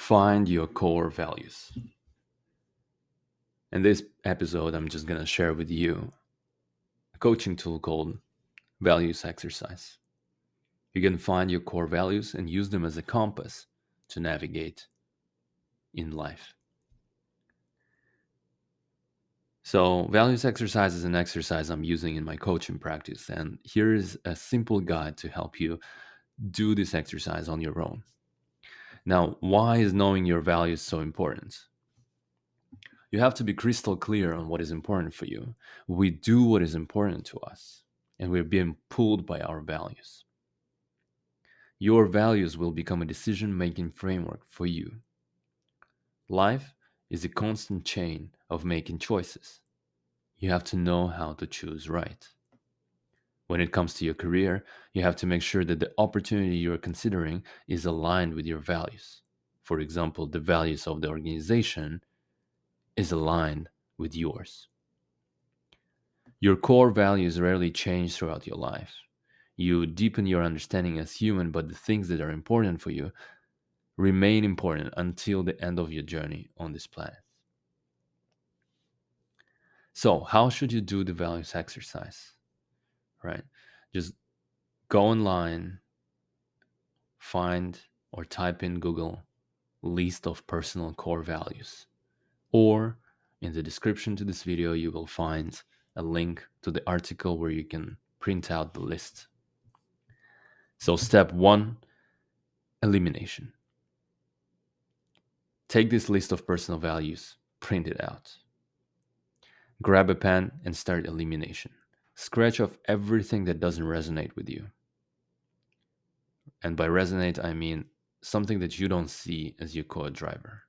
Find your core values. In this episode, I'm just going to share with you a coaching tool called Values Exercise. You can find your core values and use them as a compass to navigate in life. So, values exercise is an exercise I'm using in my coaching practice, and here is a simple guide to help you do this exercise on your own. Now, why is knowing your values so important? You have to be crystal clear on what is important for you. We do what is important to us, and we're being pulled by our values. Your values will become a decision making framework for you. Life is a constant chain of making choices. You have to know how to choose right. When it comes to your career, you have to make sure that the opportunity you're considering is aligned with your values. For example, the values of the organization is aligned with yours. Your core values rarely change throughout your life. You deepen your understanding as human, but the things that are important for you remain important until the end of your journey on this planet. So, how should you do the values exercise? Right? Just go online, find or type in Google list of personal core values. Or in the description to this video, you will find a link to the article where you can print out the list. So, step one, elimination. Take this list of personal values, print it out. Grab a pen and start elimination. Scratch off everything that doesn't resonate with you. And by resonate, I mean something that you don't see as your core driver.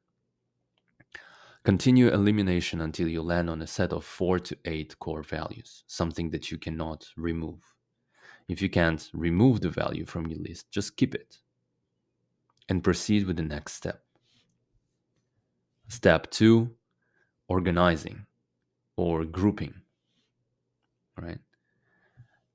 Continue elimination until you land on a set of 4 to 8 core values, something that you cannot remove. If you can't remove the value from your list, just keep it and proceed with the next step. Step 2, organizing or grouping, right?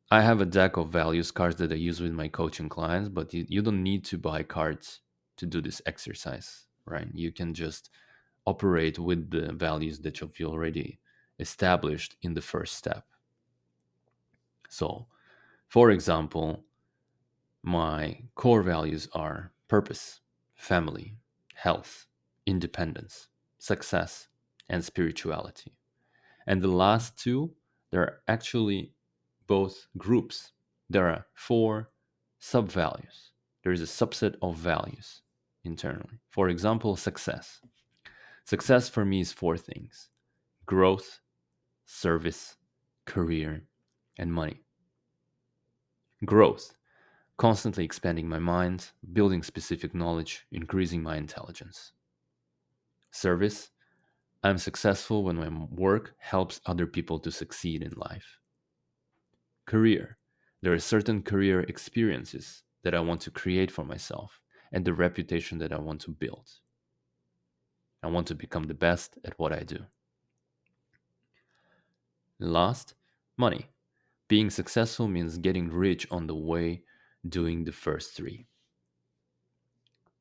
I have a deck of values cards that I use with my coaching clients, but you don't need to buy cards to do this exercise, right? You can just operate with the values that you've already established in the first step. So, for example, my core values are purpose, family, health, independence, success, and spirituality. And the last two, they're actually both groups. There are 4 sub values. There is a subset of values internally. For example, success. Success for me is 4 things: growth, service, career, and money. Growth, constantly expanding my mind, building specific knowledge, increasing my intelligence. Service, I'm successful when my work helps other people to succeed in life. Career, there are certain career experiences that I want to create for myself and the reputation that I want to build. I want to become the best at what I do. Last, money. Being successful means getting rich on the way, doing the first 3.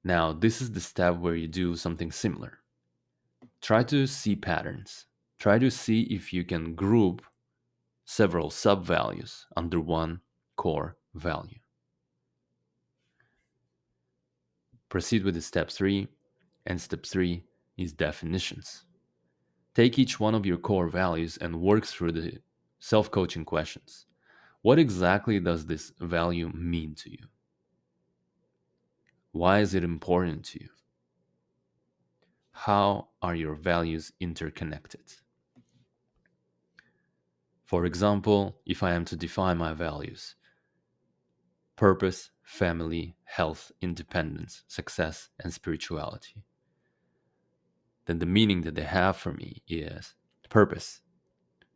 Now, this is the step where you do something similar. Try to see patterns. Try to see if you can group several sub values under one core value. Proceed with the step 3, and step 3 is definitions. Take each one of your core values and work through the self coaching questions. What exactly does this value mean to you? Why is it important to you? How are your values interconnected? For example, if I am to define my values: purpose, family, health, independence, success, and spirituality, then the meaning that they have for me is purpose,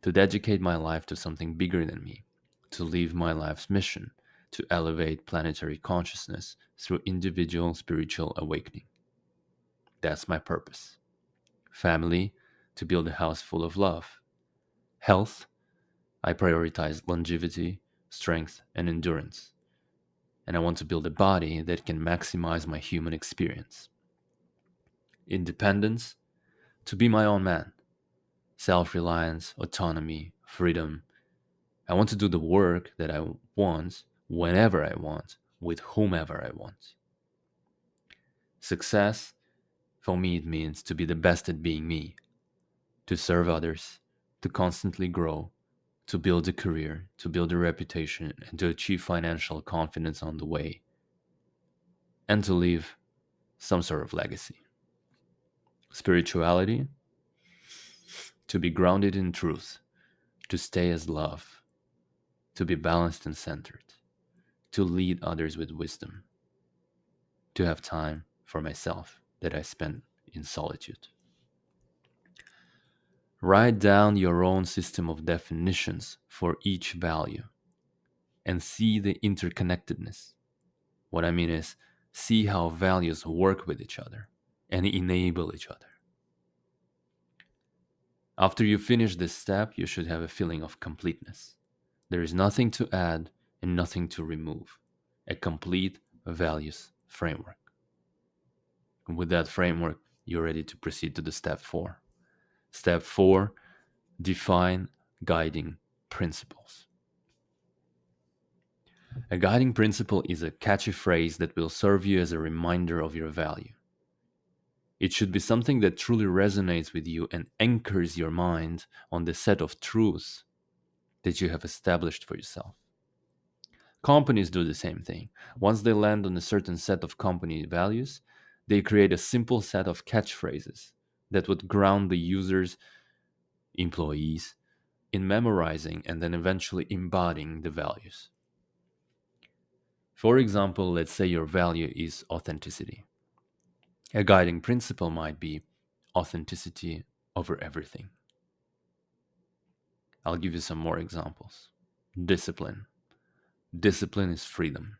to dedicate my life to something bigger than me, to live my life's mission, to elevate planetary consciousness through individual spiritual awakening. That's my purpose. Family, to build a house full of love. Health, I prioritize longevity, strength, and endurance. And I want to build a body that can maximize my human experience. independence, to be my own man, self reliance, autonomy, freedom. I want to do the work that I want, whenever I want, with whomever I want. Success, for me, it means to be the best at being me, to serve others, to constantly grow, to build a career, to build a reputation, and to achieve financial confidence on the way, and to leave some sort of legacy. Spirituality, to be grounded in truth, to stay as love, to be balanced and centered, to lead others with wisdom, to have time for myself that I spend in solitude. Write down your own system of definitions for each value and see the interconnectedness. What I mean is, see how values work with each other and enable each other. After you finish this step, you should have a feeling of completeness. There is nothing to add and nothing to remove. A complete values framework. And with that framework, you're ready to proceed to the step four. Step four, define guiding principles. A guiding principle is a catchy phrase that will serve you as a reminder of your value. It should be something that truly resonates with you and anchors your mind on the set of truths that you have established for yourself. Companies do the same thing. Once they land on a certain set of company values, they create a simple set of catchphrases that would ground the users, employees, in memorizing and then eventually embodying the values. For example, let's say your value is authenticity. A guiding principle might be authenticity over everything. I'll give you some more examples. Discipline. Discipline is freedom.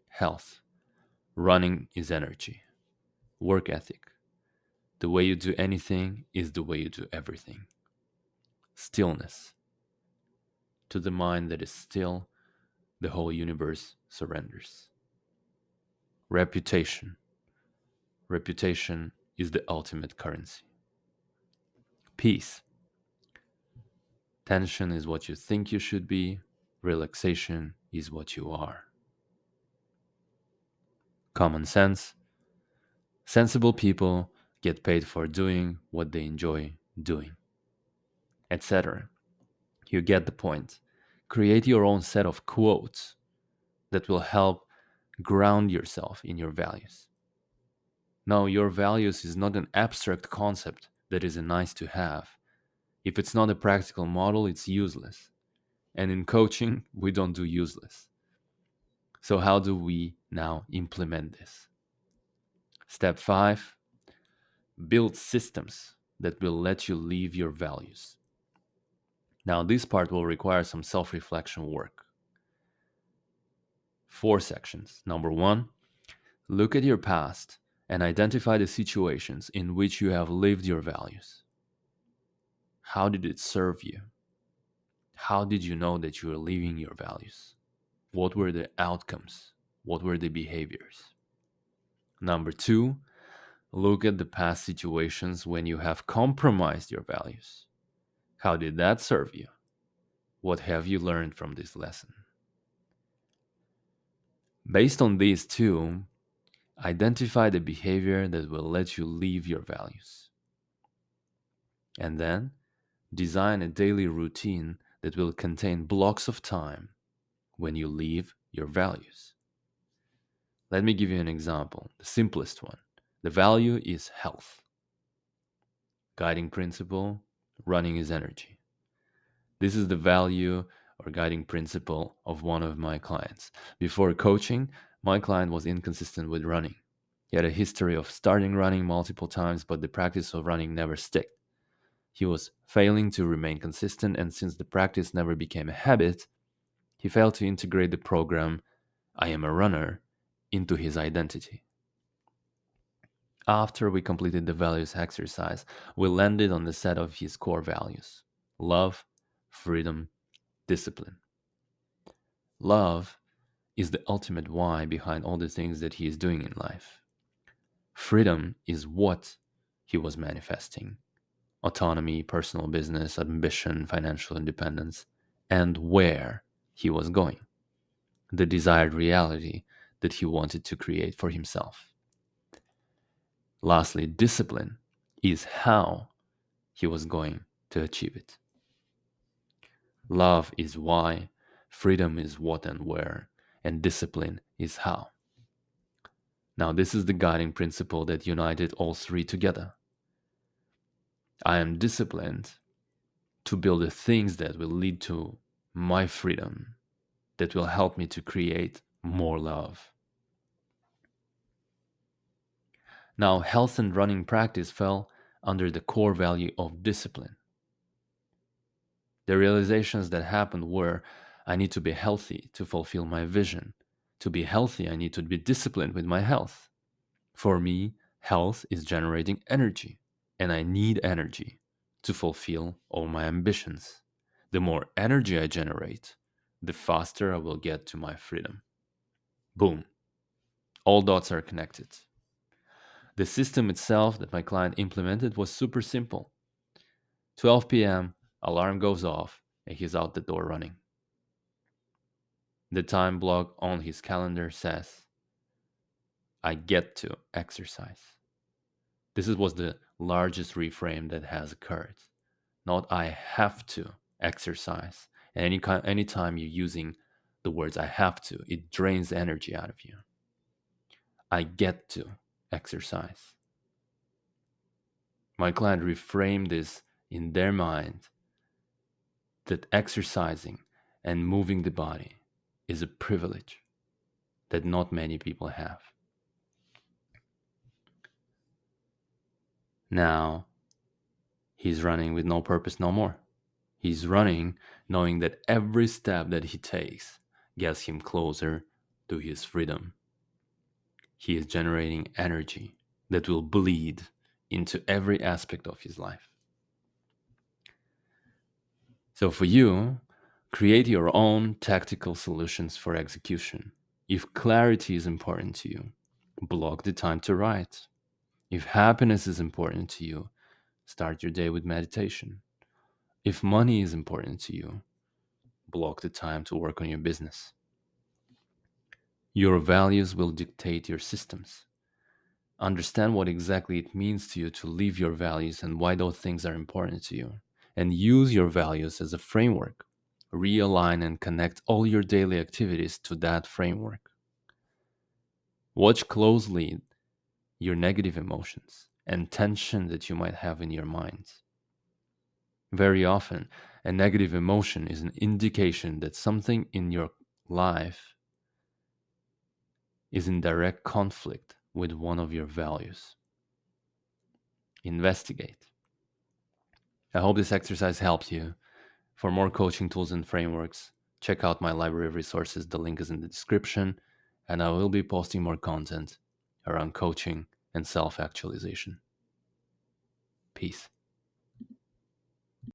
Health. Running is energy. Work ethic. The way you do anything is the way you do everything. Stillness. To the mind that is still, the whole universe surrenders. Reputation. Reputation is the ultimate currency. Peace. Tension is what you think you should be. Relaxation is what you are. Common sense. Sensible people get paid for doing what they enjoy doing, etc. You get the point. Create your own set of quotes that will help ground yourself in your values. Now, your values is not an abstract concept that is a nice to have. If it's not a practical model, it's useless. And in coaching, we don't do useless. So, how do we now implement this? Step five, build systems that will let you live your values. Now, this part will require some self reflection work. Four sections. Number one, look at your past and identify the situations in which you have lived your values. How did it serve you? How did you know that you were living your values? What were the outcomes? What were the behaviors? Number two, look at the past situations when you have compromised your values. How did that serve you? What have you learned from this lesson? Based on these two, identify the behavior that will let you live your values. And then design a daily routine that will contain blocks of time when you live your values. Let me give you an example, the simplest one. The value is health. Guiding principle, running is energy. This is the value or guiding principle of one of my clients. Before coaching, my client was inconsistent with running. He had a history of starting running multiple times, but the practice of running never stuck. He was failing to remain consistent, and since the practice never became a habit, he failed to integrate the program I am a runner into his identity. After we completed the values exercise, we landed on the set of his core values: love, freedom, discipline. Love is the ultimate why behind all the things that he is doing in life. Freedom is what he was manifesting: autonomy, personal business, ambition, financial independence, and where he was going, the desired reality that he wanted to create for himself. Lastly, discipline is how he was going to achieve it. Love is why, freedom is what and where, and discipline is how. Now, this is the guiding principle that united all three together. I am disciplined to build the things that will lead to my freedom, that will help me to create more love. Now, health and running practice fell under the core value of discipline. The realizations that happened were: I need to be healthy to fulfill my vision. To be healthy, I need to be disciplined with my health. For me, health is generating energy, and I need energy to fulfill all my ambitions. The more energy I generate, the faster I will get to my freedom. Boom. All dots are connected. The system itself that my client implemented was super simple. 12 p.m., alarm goes off, and he's out the door running. The time block on his calendar says, I get to exercise. This was the largest reframe that has occurred. Not I have to exercise. And anytime you're using the words I have to, it drains energy out of you. I get to exercise. My client reframed this in their mind that exercising and moving the body is a privilege that not many people have. Now, he's running with no purpose no more. He's running knowing that every step that he takes gets him closer to his freedom. He is generating energy that will bleed into every aspect of his life. So, for you, create your own tactical solutions for execution. If clarity is important to you, block the time to write. If happiness is important to you, start your day with meditation. If money is important to you, block the time to work on your business. Your values will dictate your systems. Understand what exactly it means to you to live your values and why those things are important to you. And use your values as a framework. Realign and connect all your daily activities to that framework. Watch closely your negative emotions and tension that you might have in your mind. Very often, a negative emotion is an indication that something in your life is in direct conflict with one of your values. Investigate. I hope this exercise helped you. For more coaching tools and frameworks, check out my library of resources. The link is in the description, and I will be posting more content around coaching and self actualization. Peace.